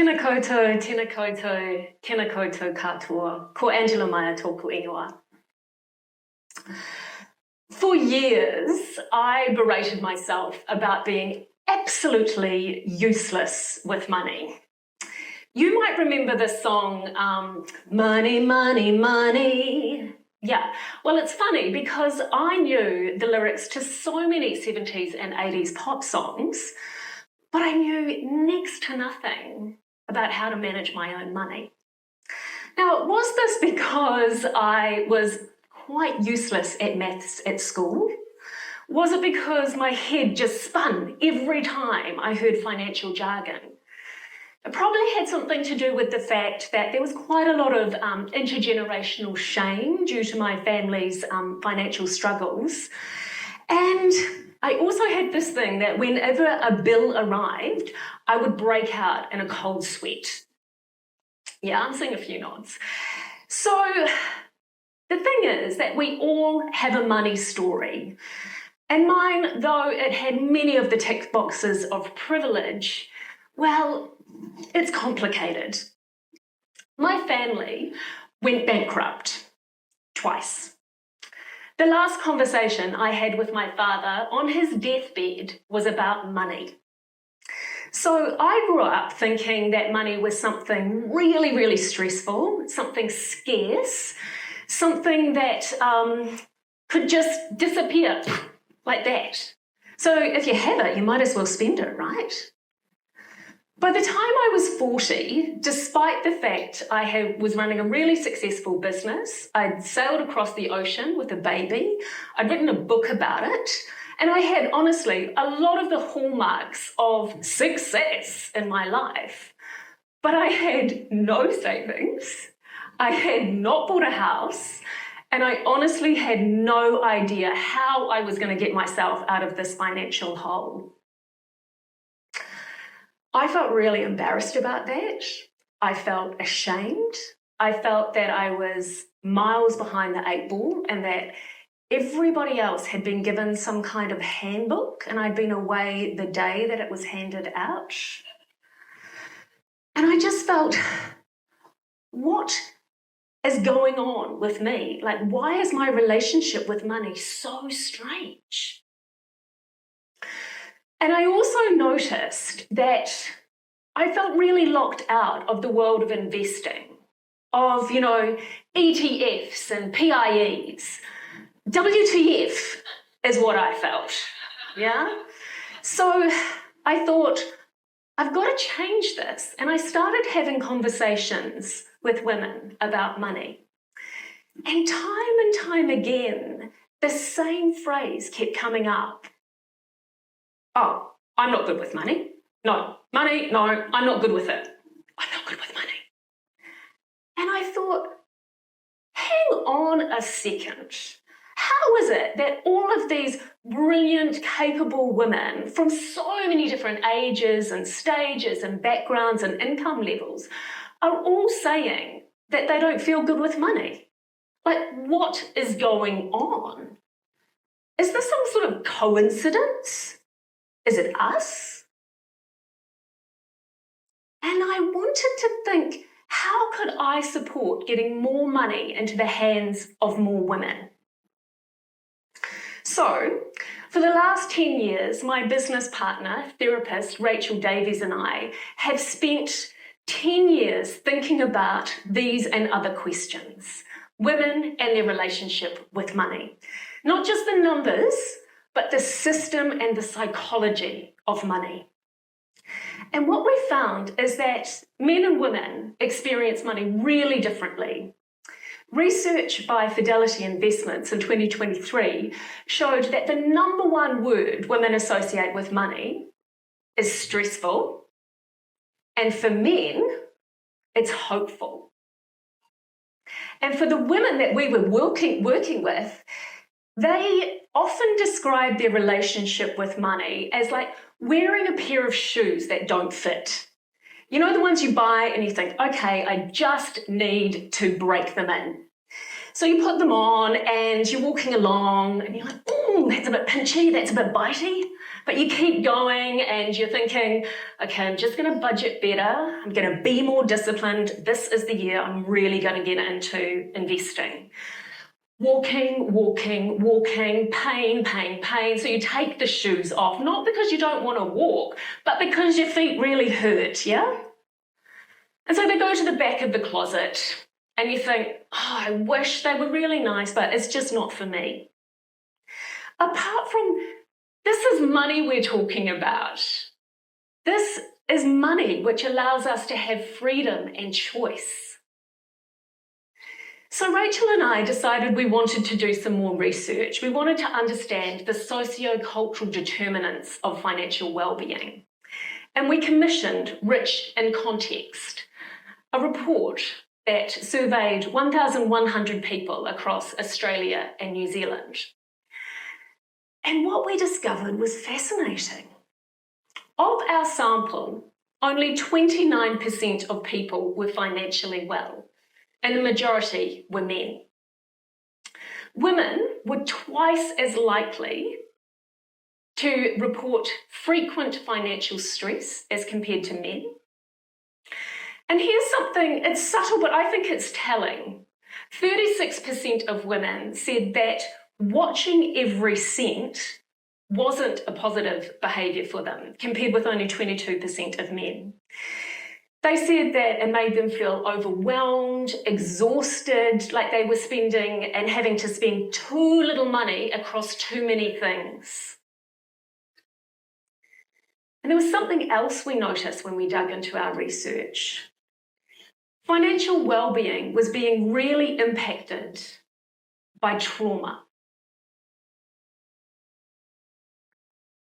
Tēnā koutou, tēnā koutou, tēnā koutou katoa. Ko Angela Meyer tōku ingoa. For years, I berated myself about being absolutely useless with money. You might remember this song, Money, Money, Money. Yeah, well, it's funny because I knew the lyrics to so many 70s and 80s pop songs, but I knew next to nothing about how to manage my own money. Now, was this because I was quite useless at maths at school? Was it because my head just spun every time I heard financial jargon? It probably had something to do with the fact that there was quite a lot of intergenerational shame due to my family's financial struggles. And I also had this thing that whenever a bill arrived, I would break out in a cold sweat. Yeah, I'm seeing a few nods. So the thing is that we all have a money story. And mine, though it had many of the tick boxes of privilege, well, it's complicated. My family went bankrupt twice. The last conversation I had with my father on his deathbed was about money. So I grew up thinking that money was something really, really stressful, something scarce, something that could just disappear like that. So if you have it, you might as well spend it, right? By the time I was 40, despite the fact I was running a really successful business, I'd sailed across the ocean with a baby, I'd written a book about it, and I had, honestly, a lot of the hallmarks of success in my life. But I had no savings, I had not bought a house, and I honestly had no idea how I was going to get myself out of this financial hole. I felt really embarrassed about that. I felt ashamed. I felt that I was miles behind the 8 ball and that everybody else had been given some kind of handbook and I'd been away the day that it was handed out. And I just felt, what is going on with me? Like, why is my relationship with money so strange? And I also noticed that I felt really locked out of the world of investing, of, ETFs and PIEs. WTF is what I felt, yeah? So I thought, I've got to change this. And I started having conversations with women about money. And time again, the same phrase kept coming up. Oh, I'm not good with money. No, money, no, I'm not good with it. I'm not good with money. And I thought, hang on a second. How is it that all of these brilliant, capable women from so many different ages and stages and backgrounds and income levels are all saying that they don't feel good with money? Like, what is going on? Is this some sort of coincidence? Is it us? And I wanted to think, how could I support getting more money into the hands of more women? So, for the last 10 years, my business partner, therapist Rachel Davies, and I have spent 10 years thinking about these and other questions. Women and their relationship with money. Not just the numbers, but the system and the psychology of money. And what we found is that men and women experience money really differently. Research by Fidelity Investments in 2023 showed that the number one word women associate with money is stressful, and for men, it's hopeful. And for the women that we were working with, they often describe their relationship with money as like wearing a pair of shoes that don't fit. You know, the ones you buy and you think, okay, I just need to break them in. So you put them on and you're walking along and you're like, oh, that's a bit pinchy, that's a bit bitey. But you keep going and you're thinking, okay, I'm just going to budget better. I'm going to be more disciplined. This is the year I'm really going to get into investing. Walking, walking, walking, pain, pain, pain. So you take the shoes off, not because you don't want to walk, but because your feet really hurt, yeah? And so they go to the back of the closet and you think, oh, I wish they were really nice, but it's just not for me. Apart from, this is money we're talking about. This is money which allows us to have freedom and choice. So Rachel and I decided we wanted to do some more research. We wanted to understand the socio-cultural determinants of financial well-being. And we commissioned Rich in Context, a report that surveyed 1,100 people across Australia and New Zealand. And what we discovered was fascinating. Of our sample, only 29% of people were financially well, and the majority were men. Women were twice as likely to report frequent financial stress as compared to men. And here's something, it's subtle, but I think it's telling. 36% of women said that watching every cent wasn't a positive behaviour for them, compared with only 22% of men. They said that it made them feel overwhelmed, exhausted, like they were spending and having to spend too little money across too many things. And there was something else we noticed when we dug into our research. Financial well-being was being really impacted by trauma.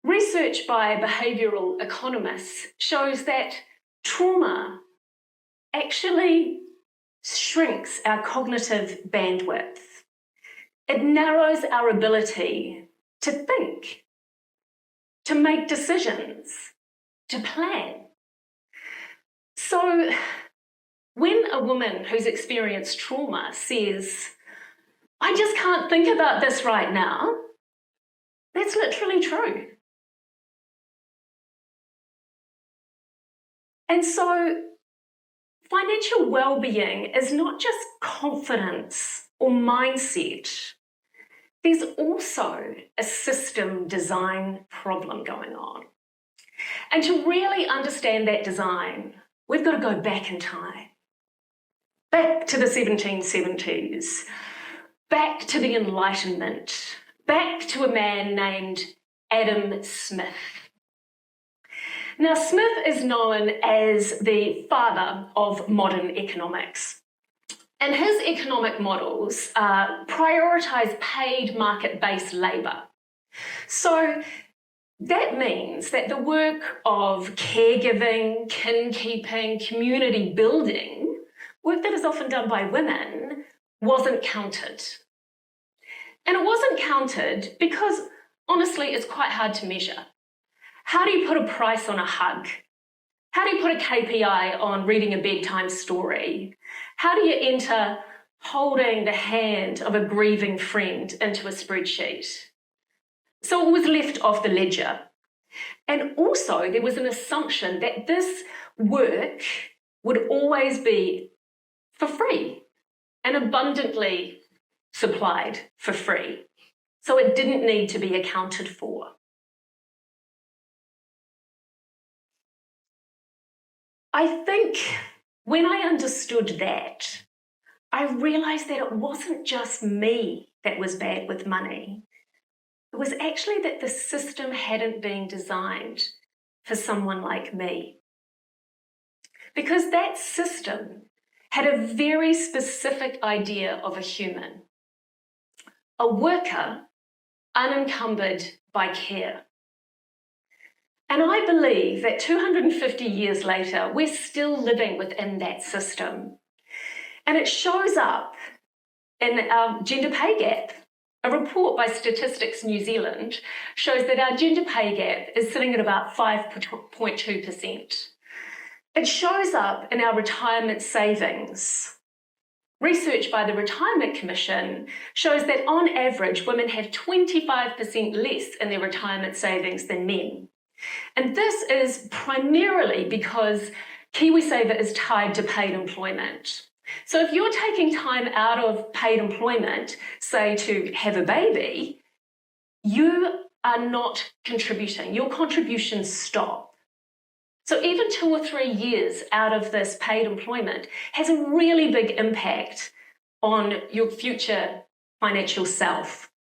Research by behavioural economists shows that trauma actually shrinks our cognitive bandwidth. It narrows our ability to think, to make decisions, to plan. So when a woman who's experienced trauma says, I just can't think about this right now, that's literally true. And so financial well-being is not just confidence or mindset. There's also a system design problem going on. And to really understand that design, we've got to go back in time. Back to the 1770s, back to the Enlightenment, back to a man named Adam Smith. Now, Smith is known as the father of modern economics. And his economic models prioritise paid market-based labour. So that means that the work of caregiving, kin-keeping, community building, work that is often done by women, wasn't counted. And it wasn't counted because, honestly, it's quite hard to measure. How do you put a price on a hug? How do you put a KPI on reading a bedtime story? How do you enter holding the hand of a grieving friend into a spreadsheet? So it was left off the ledger. And also there was an assumption that this work would always be for free and abundantly supplied for free. So it didn't need to be accounted for. I think when I understood that, I realised that it wasn't just me that was bad with money. It was actually that the system hadn't been designed for someone like me. Because that system had a very specific idea of a human. A worker unencumbered by care. And I believe that 250 years later, we're still living within that system. And it shows up in our gender pay gap. A report by Statistics New Zealand shows that our gender pay gap is sitting at about 5.2%. It shows up in our retirement savings. Research by the Retirement Commission shows that on average, women have 25% less in their retirement savings than men. And this is primarily because KiwiSaver is tied to paid employment. So if you're taking time out of paid employment, say to have a baby, you are not contributing. Your contributions stop. So even 2 or 3 years out of this paid employment has a really big impact on your future financial self.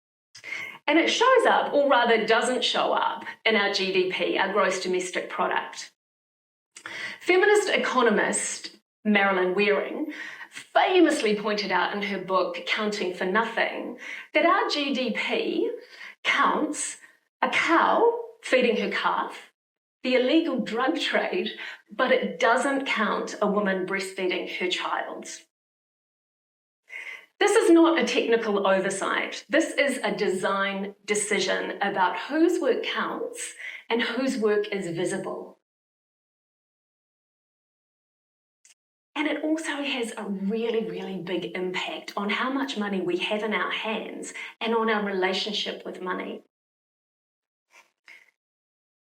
And it shows up, or rather doesn't show up, in our GDP, our gross domestic product. Feminist economist Marilyn Waring famously pointed out in her book, Counting for Nothing, that our GDP counts a cow feeding her calf, the illegal drug trade, but it doesn't count a woman breastfeeding her child. This is not a technical oversight. This is a design decision about whose work counts and whose work is visible. And it also has a really, really big impact on how much money we have in our hands and on our relationship with money.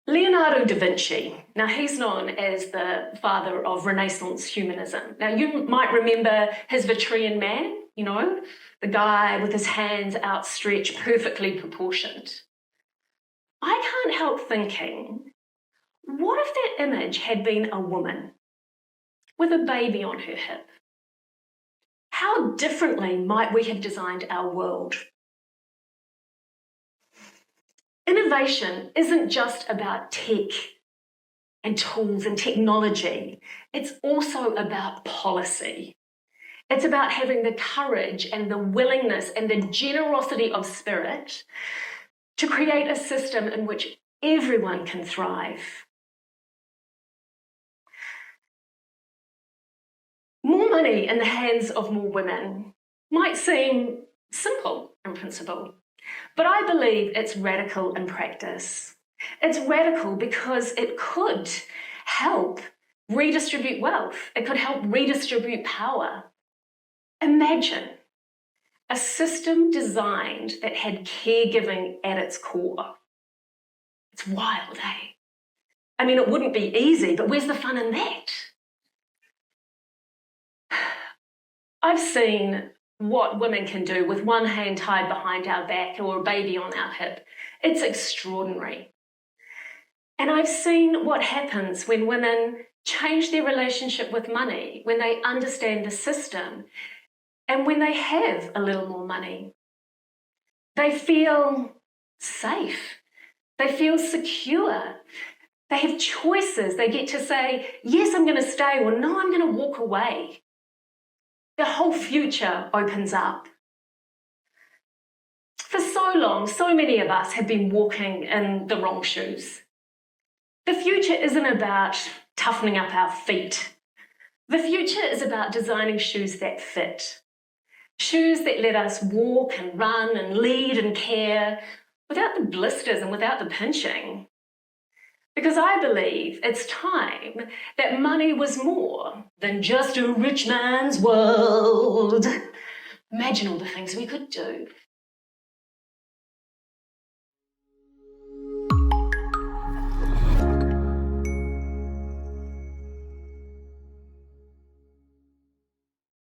Leonardo da Vinci, now he's known as the father of Renaissance humanism. Now you might remember his Vitruvian Man, you know, the guy with his hands outstretched, perfectly proportioned. I can't help thinking, what if that image had been a woman with a baby on her hip? How differently might we have designed our world? Innovation isn't just about tech and tools and technology. It's also about policy. It's about having the courage and the willingness and the generosity of spirit to create a system in which everyone can thrive. More money in the hands of more women might seem simple in principle, but I believe it's radical in practice. It's radical because it could help redistribute wealth. It could help redistribute power. Imagine a system designed that had caregiving at its core. It's wild, eh? I mean, it wouldn't be easy, but where's the fun in that? I've seen what women can do with one hand tied behind our back or a baby on our hip. It's extraordinary. And I've seen what happens when women change their relationship with money, when they understand the system, and when they have a little more money. They feel safe. They feel secure. They have choices. They get to say, yes, I'm going to stay, or no, I'm going to walk away. The whole future opens up. For so long, so many of us have been walking in the wrong shoes. The future isn't about toughening up our feet. The future is about designing shoes that fit. Shoes that let us walk and run and lead and care without the blisters and without the pinching. Because I believe it's time that money was more than just a rich man's world. Imagine all the things we could do